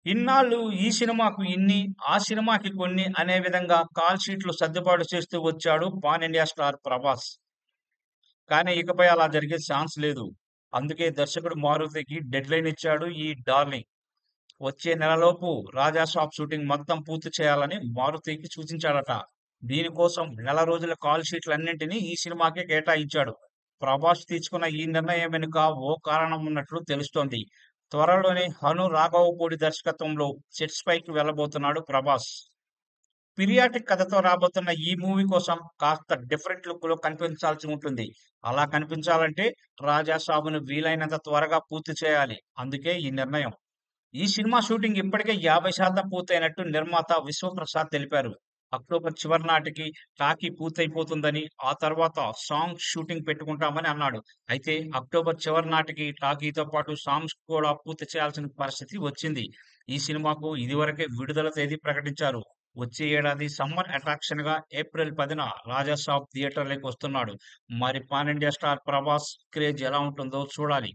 ఇన్నాళ్ళు ఈ సినిమాకు ఇన్ని, ఆ సినిమాకి కొన్ని అనే విధంగా కాల్ షీట్లు సర్దుబాటు చేస్తూ వచ్చాడు పాన్ ఇండియా స్టార్ 'ప్రభాస్.' కానీ ఇకపై అలా జరిగే ఛాన్స్ లేదు. అందుకే దర్శకుడు మారుతికి డెడ్‌లైన్ ఇచ్చాడు ఈ డార్లింగ్. వచ్చే నెలలోపు 'రాజా సాబ్' షూటింగ్ మొత్తం పూర్తి చేయాలని మారుతికి సూచించాడట. దీనికోసం నెల రోజుల కాల్ షీట్లన్నింటినీ ఈ సినిమాకే కేటాయించాడు. ప్రభాస్ తీసుకున్న ఈ నిర్ణయం వెనుక ఓ కారణం ఉన్నట్లు తెలుస్తోంది. త్వరలోనే హను రాఘవపూడి దర్శకత్వంలో సెట్స్ పైకి వెళ్ళబోతున్నాడు ప్రభాస్. పీరియాడిక్ కథతో రాబోతున్న ఈ మూవీ కోసం కాస్త డిఫరెంట్ లుక్‌లో కనిపించాల్సి ఉంటుంది. అలా కనిపించాలంటే 'రాజా సాబ్‌ను' వీలైనంత త్వరగా పూర్తి చేయాలి. అందుకే ఈ నిర్ణయం. ఈ సినిమా షూటింగ్ ఇప్పటికే 50% పూర్తయినట్టు నిర్మాత విశ్వప్రసాద్ తెలిపారు. అక్టోబర్ చివరి నాటికి 'టాకీ' పూర్తయిపోతుందని, ఆ తర్వాత సాంగ్స్ షూటింగ్ పెట్టుకుంటామని అన్నాడు. అయితే అక్టోబర్ చివరి నాటికి 'టాకీ'తో పాటు సాంగ్స్ కూడా పూర్తి చేయాల్సిన పరిస్థితి వచ్చింది. ఈ సినిమాకు ఇదివరకే విడుదల తేదీ ప్రకటించారు. వచ్చే ఏడాది సమ్మర్ అట్రాక్షన్‌గా ఏప్రిల్ 10న 'రాజా సాబ్' థియేటర్లకి వస్తున్నాడు. మరి pan India star Prabhas craze ఎలా ఉంటుందో చూడాలి.